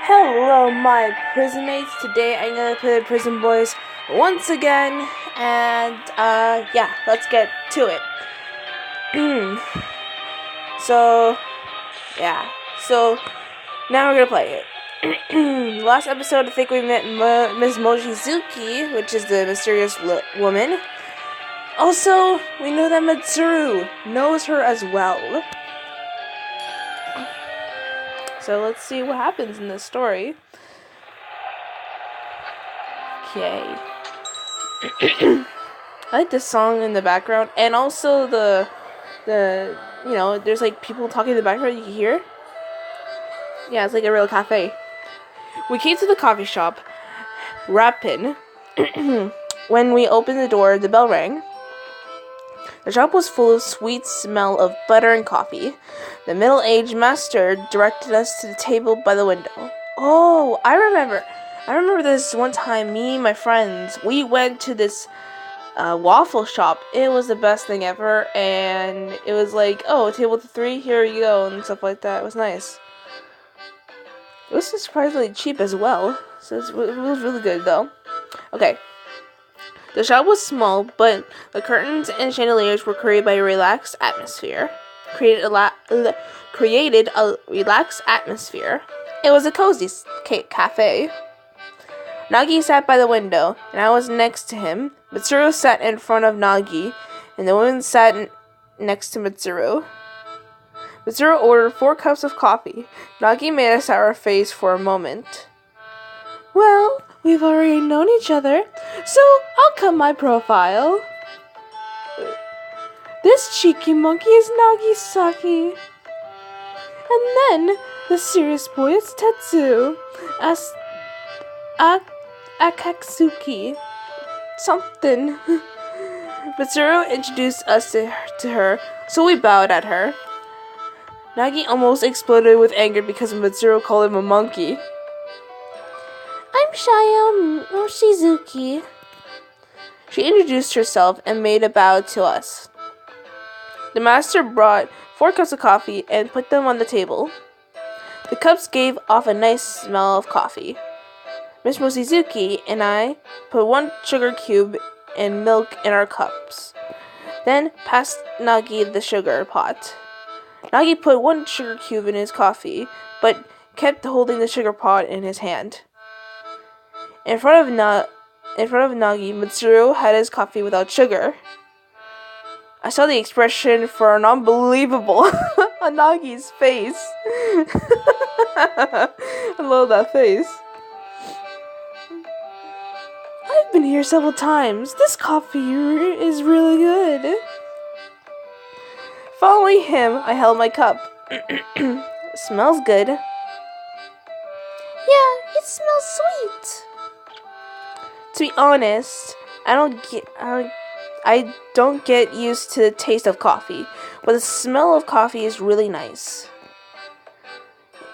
Hello, my prison mates. Today I'm gonna play the Prison Boys once again, and yeah, let's get to it. So now we're gonna play it. Last episode, I think we met Miss Mochizuki, which is the mysterious woman. Also, we know that Misturu knows her as well. So let's see what happens in this story. Okay. I like this song in the background, and also the there's like people talking in the background you can hear. Yeah, it's like a real cafe. We came to the coffee shop, rapping. When we opened the door, the bell rang. The shop was full of sweet smell of butter and coffee. The middle-aged master directed us to the table by the window. Oh, I remember this one time, me and my friends, we went to this waffle shop. It was the best thing ever, and it was like, oh, table to 3, here you go, and stuff like that. It was nice. It was surprisingly cheap as well, so it was really good, though. Okay. The shop was small, but the curtains and chandeliers were created by a relaxed atmosphere. Created a relaxed atmosphere. It was a cozy cafe. Nagi sat by the window, and I was next to him. Mitsuru sat in front of Nagi, and the woman sat next to Mitsuru. Mitsuru ordered 4 cups of coffee. Nagi made a sour face for a moment. Well, we've already known each other, so I'll cut my profile. This cheeky monkey is Nagisaki. And then the serious boy is Tetsu. Akatsuki. Something. Mitsuru introduced us to her, so we bowed at her. Nagi almost exploded with anger because Mitsuru called him a monkey. I'm Shio Mochizuki. She introduced herself and made a bow to us. The master brought 4 cups of coffee and put them on the table. The cups gave off a nice smell of coffee. Miss Mochizuki and I put 1 sugar cube and milk in our cups, then passed Nagi the sugar pot. Nagi put 1 sugar cube in his coffee, but kept holding the sugar pot in his hand. In front of Nagi, Mitsuru had his coffee without sugar. I saw the expression for an unbelievable on Nagi's face. I love that face. I've been here several times. This coffee is really good. Following him, I held my cup. Smells good. Yeah, it smells sweet. To be honest, I don't get used to the taste of coffee, but the smell of coffee is really nice.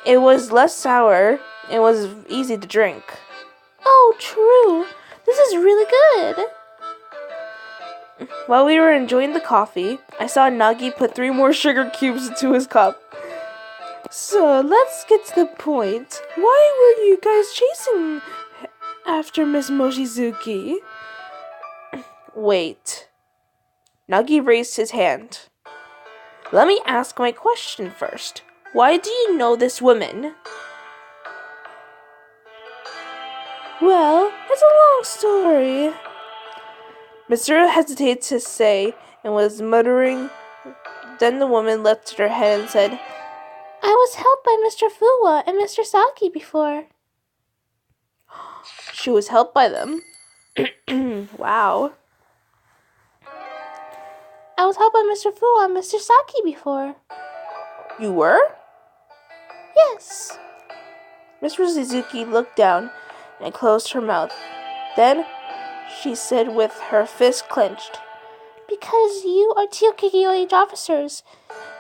It was less sour and was easy to drink. Oh, true. This is really good. While we were enjoying the coffee, I saw Nagi put 3 more sugar cubes into his cup. So, let's get to the point. Why were you guys chasing after Miss Mochizuki? Wait. Nagi raised his hand. Let me ask my question first. Why do you know this woman? Well, it's a long story. Mitsuru hesitated to say and was muttering. Then the woman lifted her head and said, I was helped by Mr. Fuwa and Mr. Saki before. She was helped by them. Wow. I was helped by Mr. Fuwa and Mr. Saki before. You were? Yes. Miss Suzuki looked down and closed her mouth. Then she said with her fist clenched, Because you are 2 Kikyo-age officers,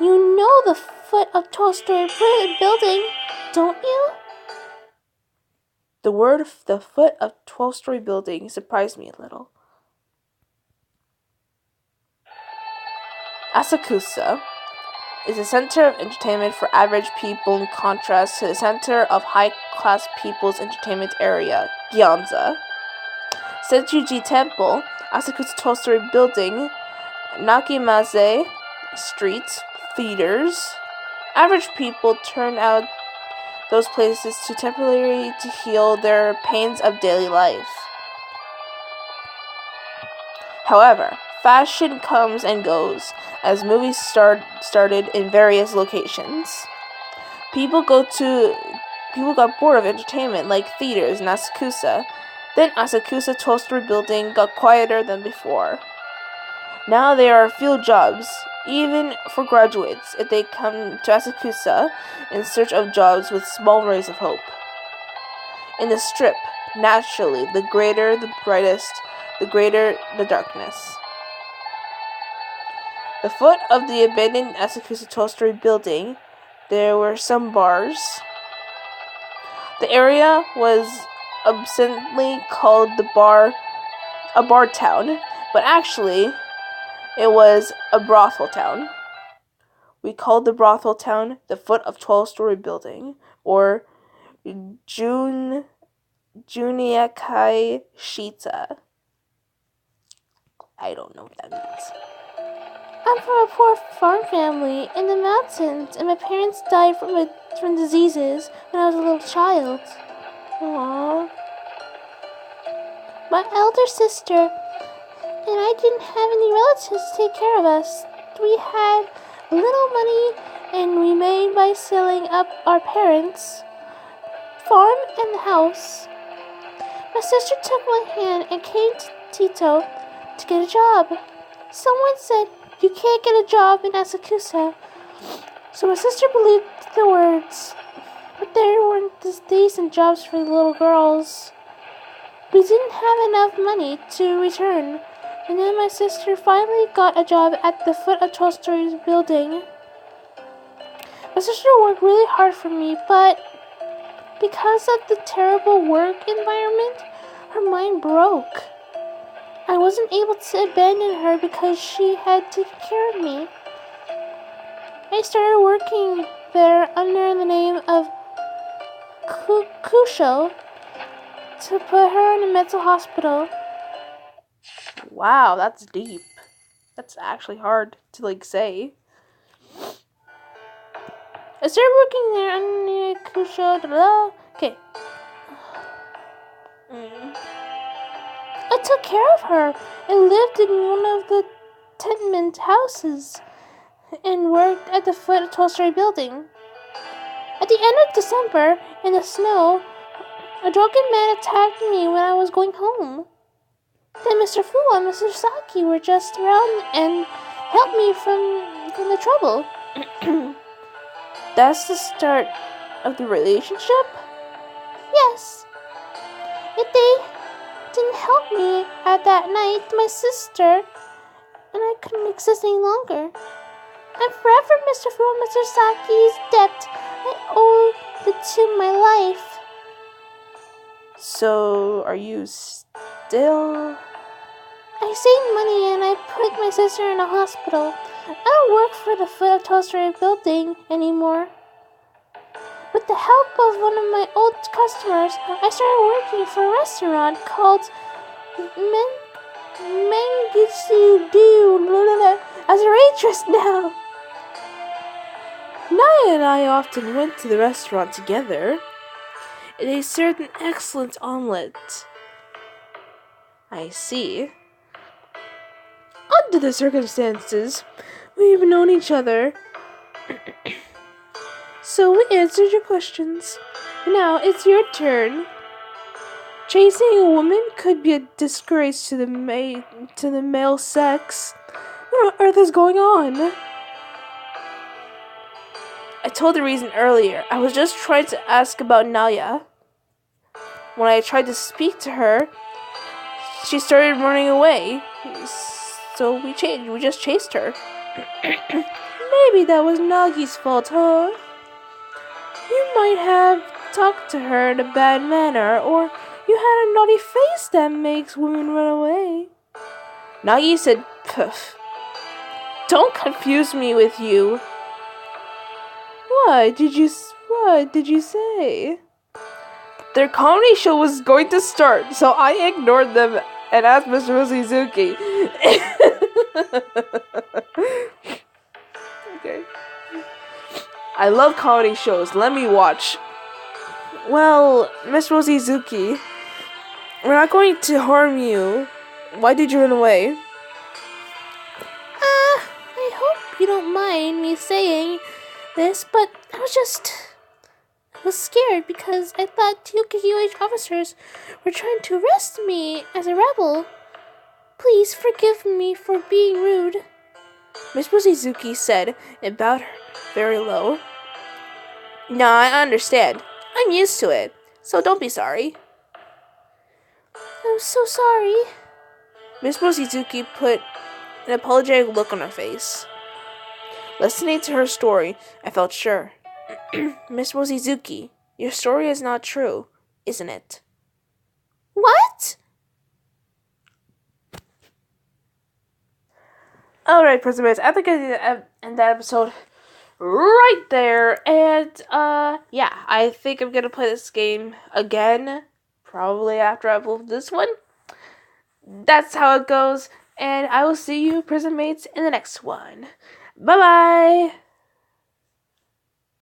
you know the foot of 12-story building, don't you? The word the foot of 12-story building surprised me a little. Asakusa. is a center of entertainment for average people in contrast to the center of high-class people's entertainment area, Gyanza. Senchuji Temple, Asakusa 12-story building, Nakimaze Street, theaters. Average people turn out those places to temporarily to heal their pains of daily life. However, fashion comes and goes, as movies started in various locations. People got bored of entertainment like theaters in Asakusa. Then Asakusa 12-story building got quieter than before. Now there are few jobs, even for graduates, if they come to Asakusa in search of jobs with small rays of hope. In the strip, naturally, the greater the brightest, the greater the darkness. The foot of the abandoned Asakusa 12-story building, there were some bars. The area was obscenely called a bar town, but actually, it was a brothel town. We called the brothel town the foot of 12-story building, or Juniakai Shita. I don't know what that means. I'm from a poor farm family in the mountains, and my parents died from diseases when I was a little child. Aww. My elder sister and I didn't have any relatives to take care of us. We had little money, and we made by selling up our parents' farm and the house. My sister took my hand and came to Tito to get a job. Someone said, "You can't get a job in Asakusa." So my sister believed the words, but there weren't decent jobs for the little girls. We didn't have enough money to return, and then my sister finally got a job at the foot of 12-story building. My sister worked really hard for me, but because of the terrible work environment, her mind broke. I wasn't able to abandon her because she had taken care of me. I started working there under the name of Kusho to put her in a mental hospital. Wow, that's deep. That's actually hard to say. I started working there under Kusho. Okay. I took care of her and lived in one of the tenement houses and worked at the foot of 12-story building. At the end of December, in the snow, a drunken man attacked me when I was going home. Then Mr. Fu and Mr. Saki were just around and helped me from the trouble. That's the start of the relationship? Yes. If they didn't help me at that night, my sister and I couldn't exist any longer. I'm forever Mr. Fu and Mr. Saki's debt. I owe it to my life. So, are you still? I saved money and I put my sister in a hospital. I don't work for the foot of 12-story building anymore. With the help of one of my old customers, I started working for a restaurant called Mangitsu as a waitress now. Naya and I often went to the restaurant together. They served an excellent omelette. I see. Under the circumstances, we've known each other. So we answered your questions. Now it's your turn. Chasing a woman could be a disgrace to the male sex. What on earth is going on? I told the reason earlier. I was just trying to ask about Naya. When I tried to speak to her, she started running away. So we just chased her. Maybe that was Nagi's fault, huh? You might have talked to her in a bad manner, or you had a naughty face that makes women run away. Nagi said, "Puff. Don't confuse me with you. What did you say? Their comedy show was going to start, so I ignored them and asked Mr. Mochizuki. Okay. I love comedy shows. Let me watch. Well, Miss Mochizuki, we're not going to harm you. Why did you run away? I hope you don't mind me saying this, but I was scared because I thought two KQH officers were trying to arrest me as a rebel. Please forgive me for being rude. Miss Mochizuki said and bowed very low. No, I understand. I'm used to it, so don't be sorry. I'm so sorry. Miss Mochizuki put an apologetic look on her face. Listening to her story, I felt sure. Miss Mochizuki, your story is not true, isn't it? What? Alright, Prisoners, I think I did end that episode right there. And, yeah, I think I'm gonna play this game again, probably after I upload this one. That's how it goes, and I will see you, prison mates, in the next one. Bye-bye!